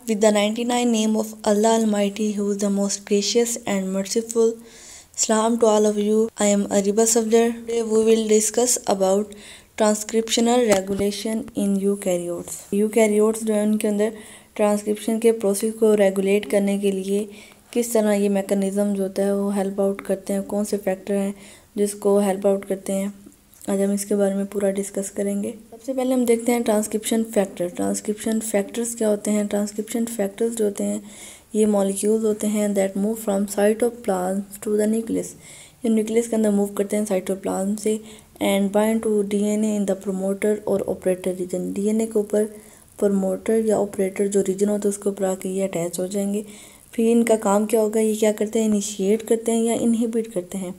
with the 99 name of Allah Almighty, who is the most gracious and merciful. Salam to all of you. I am Ariba Safdar. Today we will discuss about transcriptional regulation in eukaryotes. Eukaryotes जो है उनके अंदर transcription के process को regulate करने के लिए किस तरह ये मैकेनिज़्म जो होता है वो हेल्प आउट करते हैं, कौन से फैक्टर हैं जिसको हेल्प आउट करते हैं। आज हम इसके बारे में पूरा डिस्कस करेंगे। सबसे पहले हम देखते हैं ट्रांसक्रिप्शन फैक्टर। ट्रांसक्रिप्शन फैक्टर्स क्या होते हैं? ट्रांसक्रिप्शन फैक्टर्स जो होते हैं ये मॉलिक्यूल्स होते हैं that move from cytoplasm to the nucleus. ये न्यूक्लियस के अंदर मूव करते हैं साइटोप्लाज्म से and bind to DNA in the promoter और ऑपरेटर रीजन। डीएनए के ऊपर प्रोमोटर या ऑपरेटर जो रीजन होता है उसके ऊपर आके ये अटैच हो जाएंगे। फिर इनका काम क्या होगा? ये क्या करते हैं? इनिशिएट करते हैं या इनहिबिट करते हैं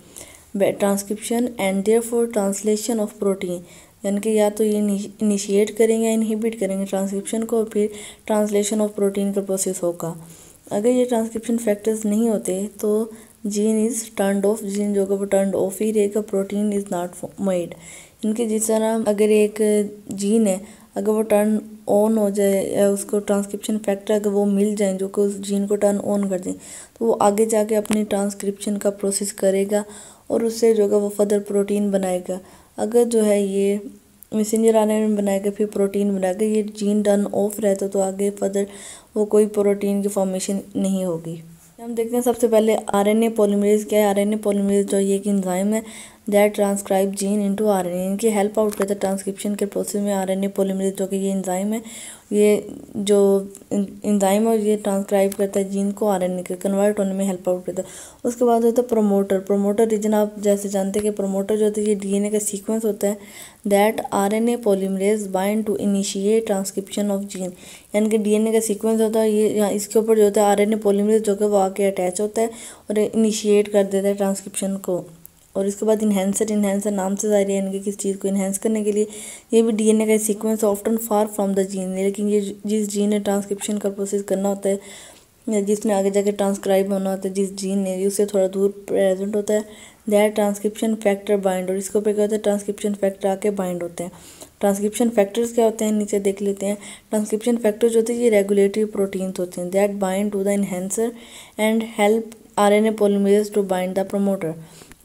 transcription and therefore translation of protein. यानी कि या तो ये इनिशिएट करेंगे या इनहिबिट करेंगे ट्रांसक्रिप्शन को, और फिर ट्रांसलेशन ऑफ प्रोटीन का प्रोसेस होगा। अगर ये ट्रांसक्रिप्शन फैक्टर्स नहीं होते तो gene is turned of. Gene जो होगा वो टर्नड ऑफ ही रहेगा। Protein is not made. इनके जिस तरह अगर एक जीन है अगर वो टर्न ऑन हो जाए या उसको ट्रांसक्रिप्शन फैक्टर अगर वो मिल जाए जो कि उस जीन को टर्न ऑन कर दें तो वो आगे जाके अपनी ट्रांसक्रिप्शन का प्रोसेस करेगा और उससे जो है वो फर्दर प्रोटीन बनाएगा। अगर जो है ये मैसेंजर आरएनए बनाएगा फिर प्रोटीन बनाएगा, ये जीन टर्न ऑफ रहता तो आगे फर्दर वो कोई प्रोटीन की फॉर्मेशन नहीं होगी। हम देखते हैं सबसे पहले आरएनए पॉलीमरेज क्या है। आरएनए पॉलीमरेज जो ये एक एंजाइम है that transcribe gene into RNA. इनकी हेल्प आउट करता है ट्रांसक्रिप्शन के प्रोसेस में। आरएनए पॉलीमरेज जो कि ये एंजाइम है, ये जो एंजाइम है ये ट्रांसक्राइब करता है जीन को आरएनए के कन्वर्ट होने में हेल्प आउट करता है। उसके बाद होता है प्रोमोटर। प्रोमोटर रीजन आप जैसे जानते हैं कि प्रोमोटर जो होता है ये डीएनए का सीक्वेंस होता है that RNA polymerase bind to initiate transcription of gene. यानी कि डीएनए का सीक्वेंस होता है ये, यहाँ इसके ऊपर जो होता है आरएनए पॉलीमरेज जो कि वो आके अटैच होता है और इनिशिएट कर देता है ट्रांसक्रिप्शन को। और इसके बाद इन्हेंसर नाम से ज़ाहिर है यानी कि किस चीज़ को इन्हेंस करने के लिए ये भी डीएनए का sequence often far from the gene. लेकिन ये जिस जीन ने ट्रांसक्रिप्शन का प्रोसेस करना होता है जिसने आगे जाके ट्रांसक्राइब होना होता है जिस जीन ने उससे थोड़ा दूर प्रेजेंट होता है दैट ट्रांसक्रिप्शन फैक्टर बाइंड। और इसके ऊपर क्या होता है? ट्रांसक्रिप्शन फैक्टर आके बाइंड होते हैं। ट्रांसक्रिप्शन फैक्टर्स क्या होते हैं नीचे देख लेते हैं। ट्रांसक्रिप्शन फैक्टर जो होते हैं ये रेगुलेटरी प्रोटीन्स होते हैं that bind to the enhancer and help RNA polymerase to bind the promoter.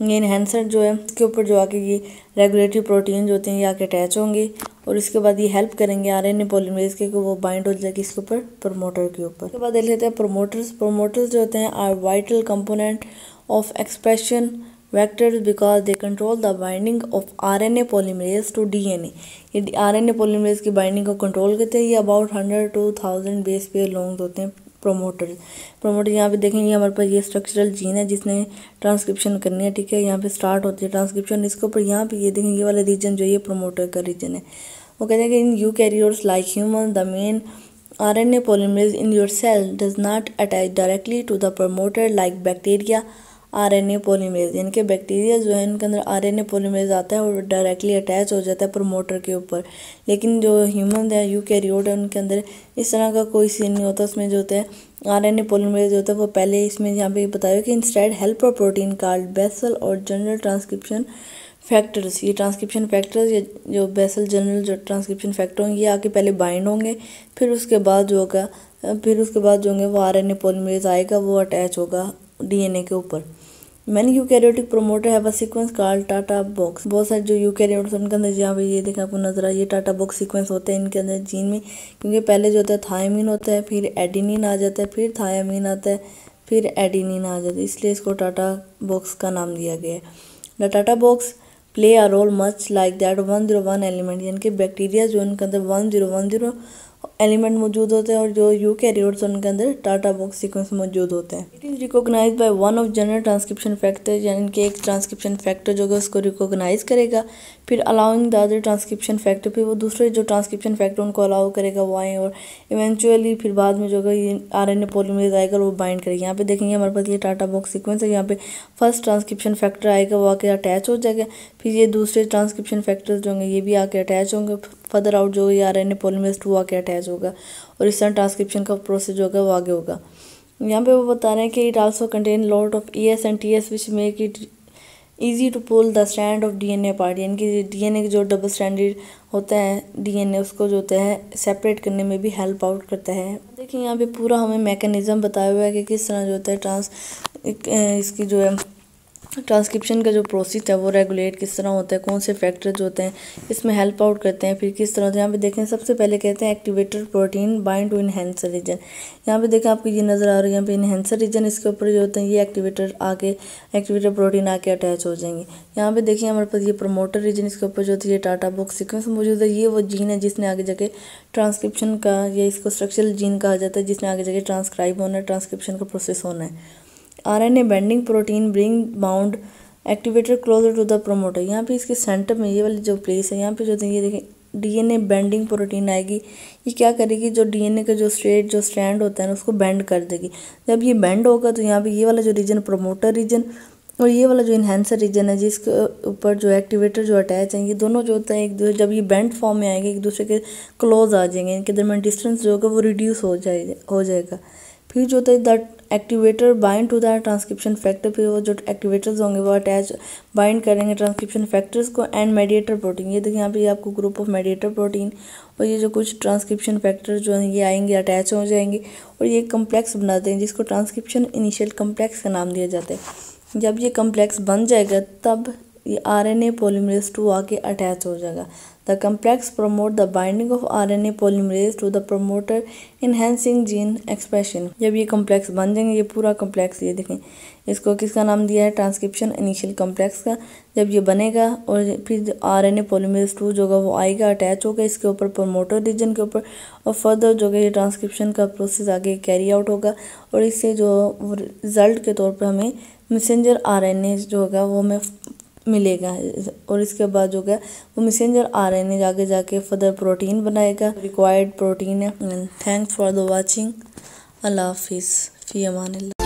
ये इन्हेंसर जो है इसके ऊपर जो आके ये रेगुलेटरी प्रोटीन जो होते हैं ये आके अटैच होंगे और इसके बाद ये हेल्प करेंगे आरएनए पॉलीमरेज के वो बाइंड हो जाएगी इसके ऊपर प्रोमोटर के ऊपर। उसके बाद देख लेते हैं प्रोमोटर्स। प्रोमोटर्स जो होते हैं are vital component of expression vectors because they control the binding of RNA polymerase to DNA। ये RNA polymerase की बाइंडिंग को कंट्रोल करते हैं। ये about 100 to 1000 base pair long होते हैं प्रोमोटर। यहाँ पे देखेंगे हमारे पास ये स्ट्रक्चरल जीन है जिसने ट्रांसक्रिप्शन करनी है, ठीक है। यहाँ पे स्टार्ट होती है ट्रांसक्रिप्शन। इसके ऊपर यहाँ पे ये देखेंगे ये वाला रीजन जो ये प्रोमोटर का रीजन है। वो कहते हैं कि in eukaryotes like human the main RNA polymerase in your cell does not attach directly to the promoter like bacteria RNA polymerase. यानी कि बैक्टीरिया जो है इनके अंदर आरएनए पॉलीमरेज आता है और डायरेक्टली अटैच हो जाता है प्रोमोटर के ऊपर। लेकिन जो ह्यूमन है यूकैरियोट है उनके अंदर इस तरह का कोई सीन नहीं होता। उसमें जो होता है आरएनए पॉलीमरेज होता है वो पहले इसमें यहाँ पे बताया कि instead help a protein called basal और जनरल ट्रांसक्रिप्शन फैक्टर्स। ये ट्रांसक्रिप्शन फैक्टर्स ये जो बेसल जनरल जो ट्रांसक्रिप्शन फैक्टर होंगे ये आके पहले बाइंड होंगे फिर उसके बाद जो होंगे वो आरएनए पॉलीमरेज आएगा वो अटैच होगा डीएनए के ऊपर। Many eukaryotic promoter have a sequence called TATA box. बहुत सारे जो यूकैरियोट्स उनके अंदर यहाँ पे ये देखा आपको नजर आ ये टाटा बॉक्स सीक्वेंस होते हैं इनके अंदर जीन में, क्योंकि पहले जो होता है थायमिन होता है फिर एडिनिन आ जाता है फिर थायामिन आता है फिर एडिनिन आ जाता है, इसलिए इसको टाटा बॉक्स का नाम दिया गया है। The TATA box play a role much like that 101 element. यानी कि बैक्टीरिया जो उनके अंदर 1010 एलिमेंट मौजूद होते हैं और जो यूकैरियोट्स उनके अंदर टाटा बॉक्स सीक्वेंस मौजूद होते हैं। It is recognise by one of general transcription factor. यानी कि एक ट्रांसक्रिप्शन फैक्टर जो है उसको रिकॉग्नाइज करेगा फिर allowing the other transcription factor, फिर वो दूसरे जो ट्रांसक्रिप्शन फैक्टर उनको अलाउ करेगा वो आए और इवेंचुअली फिर बाद में जो है ये आरएनए पॉलीमरेज आएगा और वो बाइंड करेगा। यहाँ पे देखेंगे हमारे पास ये टाटा बॉक्स सीक्वेंस है। यहाँ पे फर्स्ट ट्रांसक्रिप्शन फैक्टर आएगा वो आके अटैच हो जाएगा फिर ये दूसरे ट्रांसक्रिप्शन फैक्टर्स जो होंगे ये भी आके अटैच होंगे फर्दर आउट जो ये आरएनए पॉलीमरेज 2 आके अटैच होगा और इस तरह ट्रांसक्रिप्शन का प्रोसेस जो होगा वो आगे होगा। यहाँ पे वो बता रहे हैं कि it also contain lot of ES and TS which make it easy to pull the strand of DNA part, यानी कि डीएनए जो डबल स्ट्रैंडेड होता है डीएनए, उसको जो होता है सेपरेट करने में भी हेल्प आउट करता है। देखिए यहाँ पे पूरा हमें मैकेनिज्म बताया हुआ है कि किस तरह जो होता है इसकी जो है ट्रांसक्रिप्शन का जो प्रोसेस है वो रेगुलेट किस तरह होता है, कौन से फैक्टर जो होते हैं इसमें हेल्प आउट करते हैं, फिर किस तरह होता है। यहाँ पे देखें सबसे पहले कहते हैं activator protein bind to enhancer region. यहाँ पे देखें आपको ये नज़र आ रहा है, यहाँ पे इनहेंसर रीजन, इसके ऊपर जो होते हैं ये एक्टिवेटर प्रोटीन आके अटैच हो जाएंगे। यहाँ पे देखिए हमारे पास ये प्रमोटर रीजन, इसके ऊपर जो होती है टाटा बॉक्स सीक्वेंस मौजूद है। ये वो जीन है जिसने आगे जाके ट्रांसक्रिप्शन का, या इसको स्ट्रक्चरल जीन कहा जाता है, जिसने आगे जाके ट्रांसक्राइब होना है, ट्रांसक्रिप्शन का प्रोसेस होना है। RNA bending protein bring bound activator closer to the promoter. यहाँ पे इसके सेंटर में ये वाली जो प्लेस है, यहाँ पे जो ये देखें डीएनए बेंडिंग प्रोटीन आएगी। ये क्या करेगी, जो डीएनए का जो स्ट्रैंड होता है ना उसको बेंड कर देगी। जब ये बेंड होगा तो यहाँ पे ये वाला जो रीजन प्रमोटर रीजन और ये वाला जो इन्हेंसर रीजन है जिसके ऊपर जो एक्टिवेटर जो अटैच है, ये दोनों जो होता है एक दूसरे, जब ये बेंड फॉर्म में आएंगे एक दूसरे के क्लोज आ जाएंगे, इनके दरमियान डिस्टेंस जो होगा वो रिड्यूस हो जाएगा। फिर जो होता है that activator bind to the transcription factor, फिर वो जो एक्टिवेटर्स होंगे वो अटैच बाइंड करेंगे ट्रांसक्रिप्शन फैक्टर्स को एंड मेडिएटर प्रोटीन। ये देखिए यहाँ पे आपको ग्रुप ऑफ मेडिएटर प्रोटीन और ये जो कुछ ट्रांसक्रिप्शन फैक्टर जो हैं ये आएंगे, अटैच हो जाएंगे और ये कम्प्लेक्स बनाते हैं जिसको ट्रांसक्रिप्शन इनिशियल कम्प्लेक्स का नाम दिया जाता है। जब ये कम्प्लेक्स बन जाएगा तब ये आरएनए पॉलीमरेज 2 आके अटैच हो जाएगा। The complex promote the binding of RNA polymerase to the promoter enhancing gene expression. जब ये कम्प्लेक्स बन जाएंगे, ये पूरा कम्प्लेक्स ये देखें, इसको किसका नाम दिया है, ट्रांसक्रिप्शन इनिशियल कम्प्लेक्स का। जब ये बनेगा और फिर आरएनए पॉलीमरेज 2 जो होगा वो आएगा, अटैच होगा इसके ऊपर प्रमोटर रीजन के ऊपर, और फर्दर जो है ये ट्रांसक्रिप्शन का प्रोसेस आगे कैरी आउट होगा और इससे जो रिजल्ट के तौर पर हमें मैसेंजर आरएनए जो होगा वो हमें मिलेगा। और इसके बाद जो है वो मैसेंजर आरएनए आगे जाके फर्दर प्रोटीन बनाएगा, रिक्वायर्ड प्रोटीन है। Thanks for the watching. अल्लाह हाफिज़, फ़ी अमान अल्लाह।